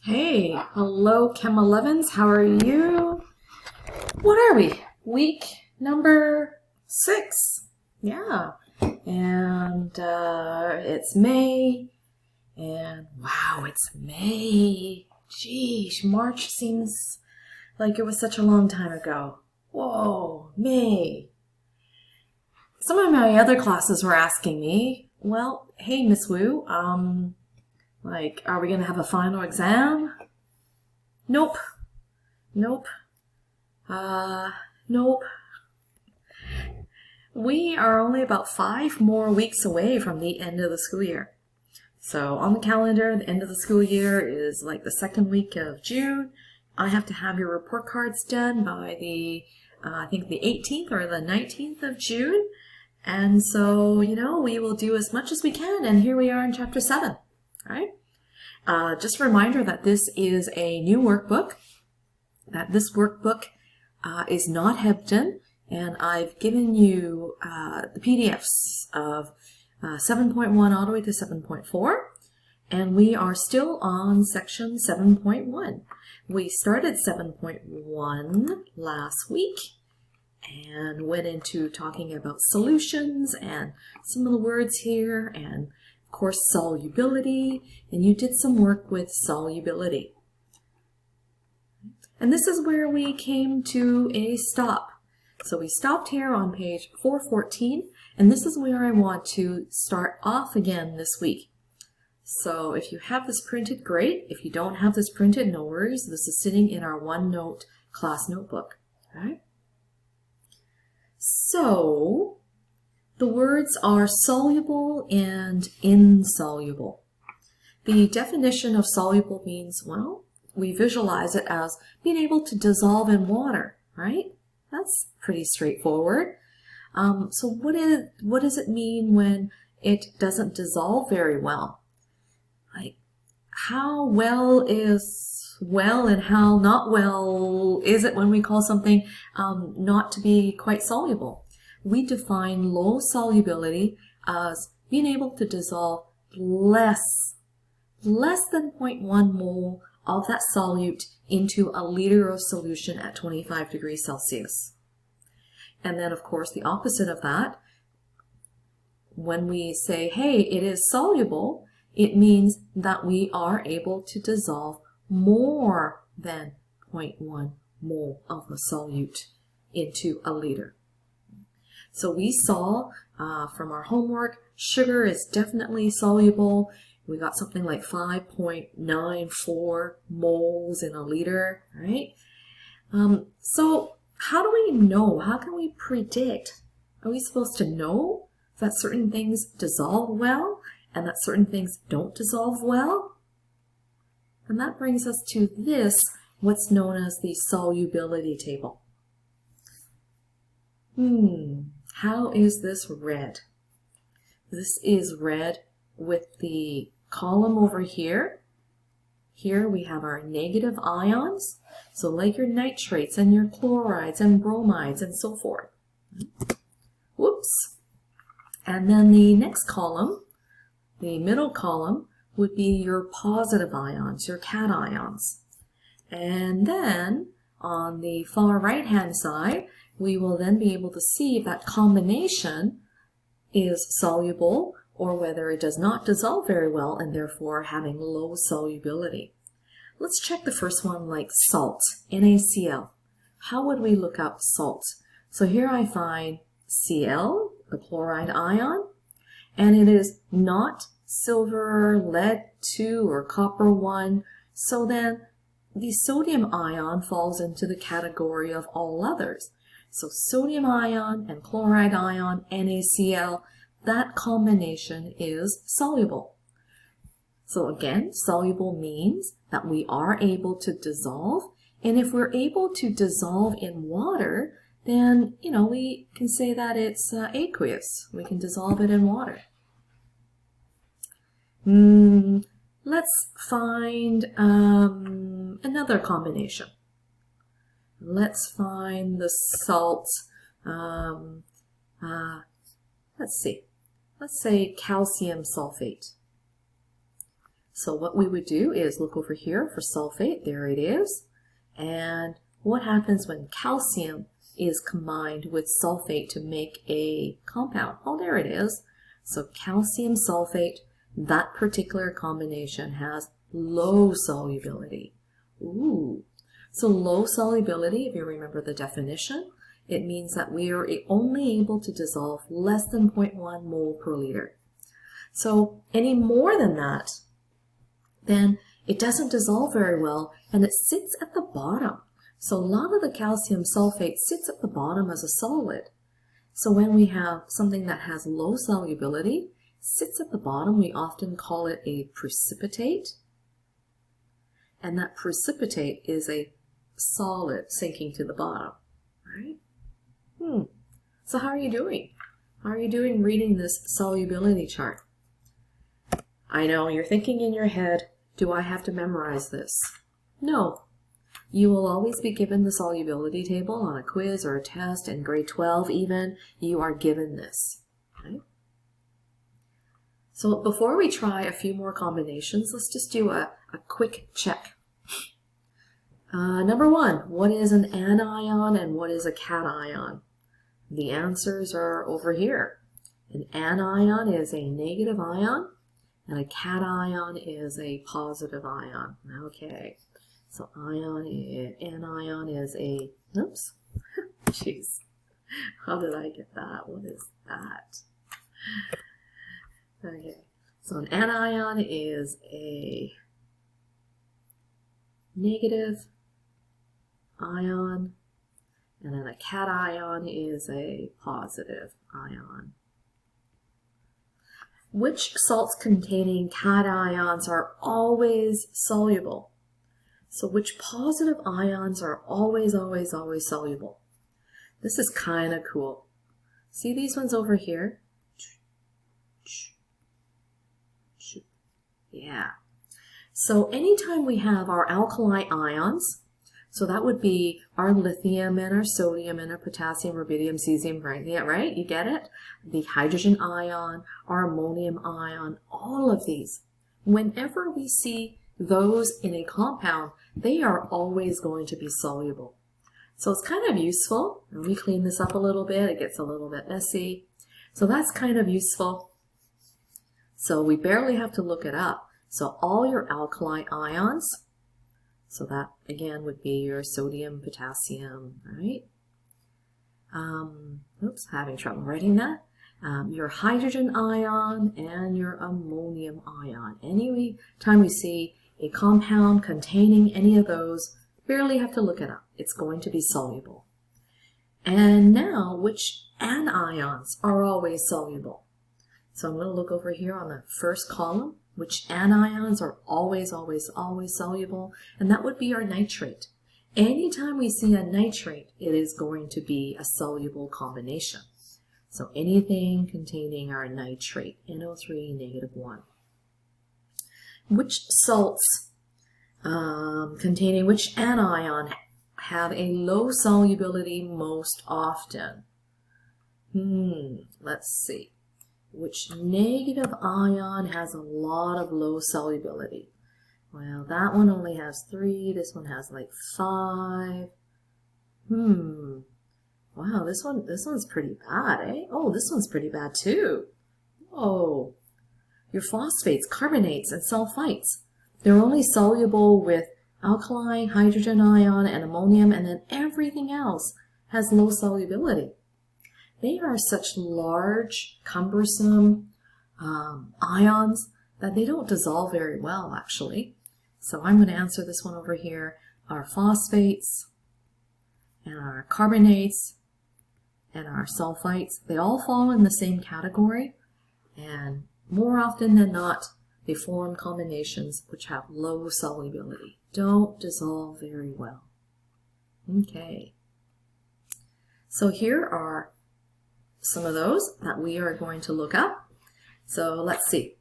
Hey, hello Chem 11s, how are you? What are we? Week number 6. Yeah, and it's May, and wow, it's May. Geesh, March seems like it was such a long time ago. Whoa, May. Some of my other classes were asking me, well, hey Miss Wu, are we gonna have a final exam? Nope. Nope. Nope. We are only about 5 more weeks away from the end of the school year. So on the calendar, the end of the school year is like the second week of June. I have to have your report cards done by I think the 18th or the 19th of June. And so, we will do as much as we can. And here we are in chapter 7, right? Just a reminder that this is a new workbook, that this workbook is not Hebden, and I've given you the PDFs of 7.1 all the way to 7.4, and we are still on section 7.1. We started 7.1 last week and went into talking about solutions and some of the words here, and of course solubility, and you did some work with solubility. And this is where we came to a stop. So we stopped here on page 414, and this is where I want to start off again this week. So if you have this printed, great. If you don't have this printed, no worries. This is sitting in our OneNote class notebook. Right? So the words are soluble and insoluble. The definition of soluble means, well, we visualize it as being able to dissolve in water, right? That's pretty straightforward. So what does it mean when it doesn't dissolve very well? Like, how well is well and how not well is it when we call something not to be quite soluble? We define low solubility as being able to dissolve less than 0.1 mole of that solute into a liter of solution at 25 degrees Celsius. And then, of course, the opposite of that, when we say, hey, it is soluble, it means that we are able to dissolve more than 0.1 mole of the solute into a liter. So we saw from our homework, sugar is definitely soluble. We got something like 5.94 moles in a liter, right? So how do we know? How can we predict? Are we supposed to know that certain things dissolve well and that certain things don't dissolve well? And that brings us to this, what's known as the solubility table. How is this read? This is read with the column over here. Here we have our negative ions, so like your nitrates and your chlorides and bromides and so forth. Whoops. And then the next column, the middle column, would be your positive ions, your cations. And then on the far right hand side, we will then be able to see if that combination is soluble or whether it does not dissolve very well and therefore having low solubility. Let's check the first one, like salt, NaCl. How would we look up salt? So here I find Cl, the chloride ion, and it is not silver, lead 2, or copper 1. So then the sodium ion falls into the category of all others. So sodium ion and chloride ion, NaCl, that combination is soluble. So again, soluble means that we are able to dissolve. And if we're able to dissolve in water, then, we can say that it's aqueous. We can dissolve it in water. Let's find another combination. Let's find the salt. Let's see. Let's say calcium sulfate. So what we would do is look over here for sulfate. There it is. And what happens when calcium is combined with sulfate to make a compound? Oh, there it is. So calcium sulfate, that particular combination has low solubility. Ooh. So low solubility, if you remember the definition, it means that we are only able to dissolve less than 0.1 mole per liter. So any more than that, then it doesn't dissolve very well and it sits at the bottom. So a lot of the calcium sulfate sits at the bottom as a solid. So when we have something that has low solubility, sits at the bottom, we often call it a precipitate. And that precipitate is a solid sinking to the bottom, right? So how are you doing? How are you doing reading this solubility chart? I know you're thinking in your head, do I have to memorize this? No. You will always be given the solubility table on a quiz or a test in grade 12 even. You are given this. Okay? So before we try a few more combinations, let's just do a quick check. Number one, what is an anion and what is a cation? The answers are over here. An anion is a negative ion and a cation is a positive ion. Okay, so anion is a, oops, jeez, how did I get that? What is that? Okay, so an anion is a negative ion, and then a cation is a positive ion. Which salts containing cations are always soluble? So which positive ions are always soluble? This is kind of cool. See these ones over here? Yeah. So anytime we have our alkali ions, so that would be our lithium and our sodium and our potassium, rubidium, cesium, right? Yeah, right? You get it? The hydrogen ion, our ammonium ion, all of these. Whenever we see those in a compound, they are always going to be soluble. So it's kind of useful. Let me clean this up a little bit. It gets a little bit messy. So that's kind of useful. So we barely have to look it up. So all your alkali ions, so that again would be your sodium, potassium, right? Oops, having trouble writing that. Your hydrogen ion and your ammonium ion. Any time we see a compound containing any of those, barely have to look it up. It's going to be soluble. And now, which anions are always soluble? So I'm going to look over here on the first column, which anions are always soluble, and that would be our nitrate. Anytime we see a nitrate, it is going to be a soluble combination. So anything containing our nitrate, NO3 -1. Which salts containing which anion have a low solubility most often? Let's see. Which negative ion has a lot of low solubility? Well, that one only has 3. This one has like 5. Wow, this one's pretty bad, eh? Oh, this one's pretty bad too. Oh, your phosphates, carbonates, and sulfites. They're only soluble with alkali, hydrogen ion, and ammonium, and then everything else has low solubility. They are such large, cumbersome ions that they don't dissolve very well, actually. So I'm going to answer this one over here. Our phosphates and our carbonates and our sulfites, they all fall in the same category. And more often than not, they form combinations which have low solubility. Don't dissolve very well. Okay. So here are some of those that we are going to look up. So let's see.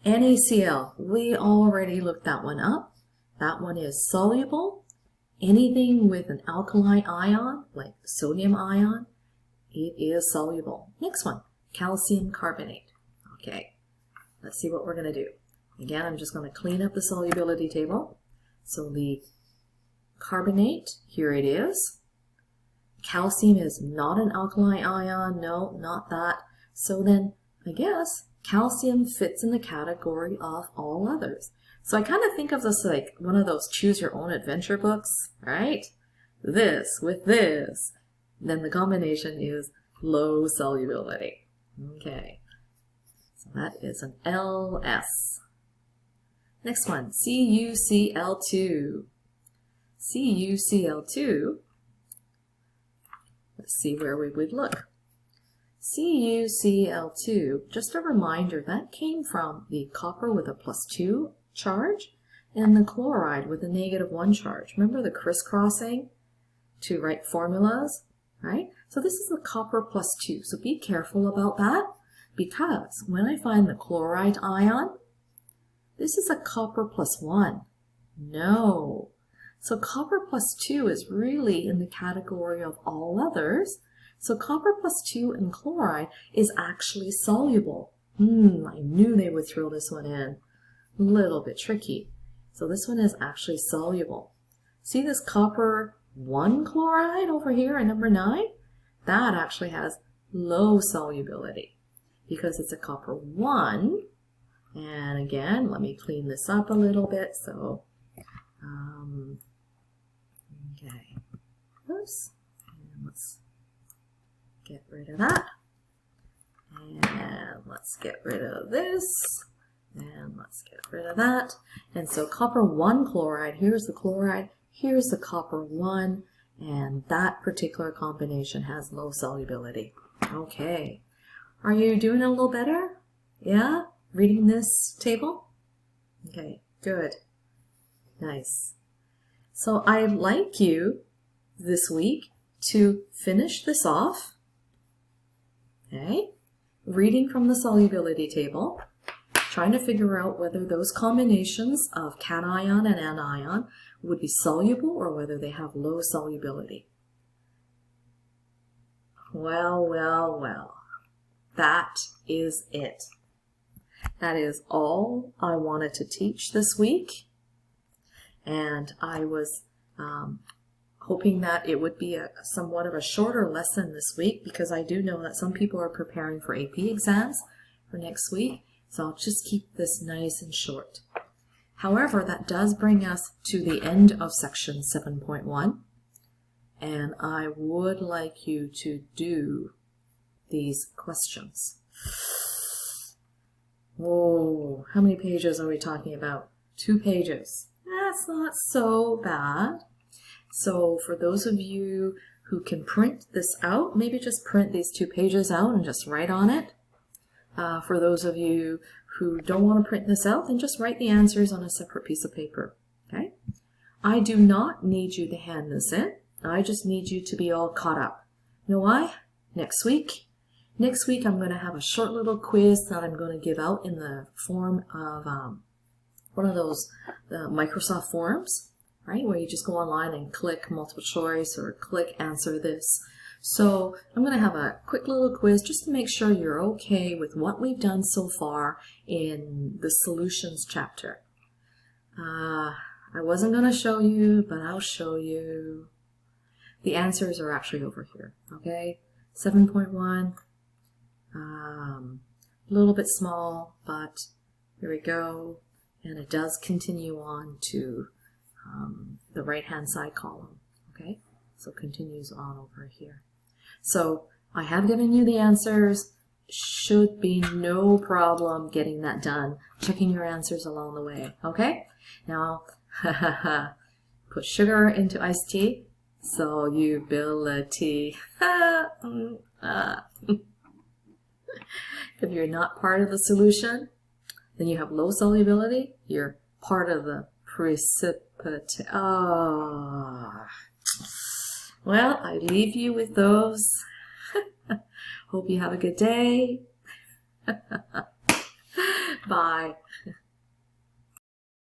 NaCl, we already looked that one up. That one is soluble. Anything with an alkali ion, like sodium ion, it is soluble. Next one, calcium carbonate. Okay, let's see what we're going to do. Again, I'm just going to clean up the solubility table. So the carbonate, here it is. Calcium is not an alkali ion. No, not that. So then, I guess, calcium fits in the category of all others. So I kind of think of this like one of those choose your own adventure books, right? This with this. Then the combination is low solubility. Okay. So that is an LS. Next one, CuCl2. CuCl2. Let's see where we would look. CuCl2, just a reminder, that came from the copper with a +2 charge and the chloride with a -1 charge. Remember the crisscrossing to write formulas, right? So this is the copper +2. So be careful about that, because when I find the chloride ion, this is a copper +1. No. So copper +2 is really in the category of all others. So copper +2 and chloride is actually soluble. I knew they would throw this one in. A little bit tricky. So this one is actually soluble. See this copper 1 chloride over here at number 9? That actually has low solubility because it's a copper 1. And again, let me clean this up a little bit. So, okay, oops, and let's get rid of that. And let's get rid of this. And let's get rid of that. And so copper 1 chloride, here's the chloride, here's the copper 1, and that particular combination has low solubility. Okay, are you doing a little better? Yeah? Reading this table? Okay, good. Nice. So I'd like you this week to finish this off. Okay, reading from the solubility table, trying to figure out whether those combinations of cation and anion would be soluble or whether they have low solubility. Well, well, well. That is it. That is all I wanted to teach this week. And I was hoping that it would be somewhat of a shorter lesson this week, because I do know that some people are preparing for AP exams for next week. So I'll just keep this nice and short. However, that does bring us to the end of section 7.1. And I would like you to do these questions. Whoa, how many pages are we talking about? 2 pages. That's not so bad. So for those of you who can print this out, maybe just print these 2 pages out and just write on it. For those of you who don't want to print this out, then just write the answers on a separate piece of paper. Okay? I do not need you to hand this in. I just need you to be all caught up. You know why? Next week I'm going to have a short little quiz that I'm going to give out in the form of one of those Microsoft forums, right? Where you just go online and click multiple choice or click answer this. So I'm going to have a quick little quiz just to make sure you're okay with what we've done so far in the solutions chapter. I wasn't going to show you, but I'll show you. The answers are actually over here, okay? 7.1, a little bit small, but here we go. And it does continue on to the right-hand side column, okay? So it continues on over here. So I have given you the answers. Should be no problem getting that done, checking your answers along the way, okay? Now, put sugar into iced tea. Solubility. If you're not part of the solution, then you have low solubility. You're part of the precipitate. Oh. Well, I leave you with those. Hope you have a good day. Bye.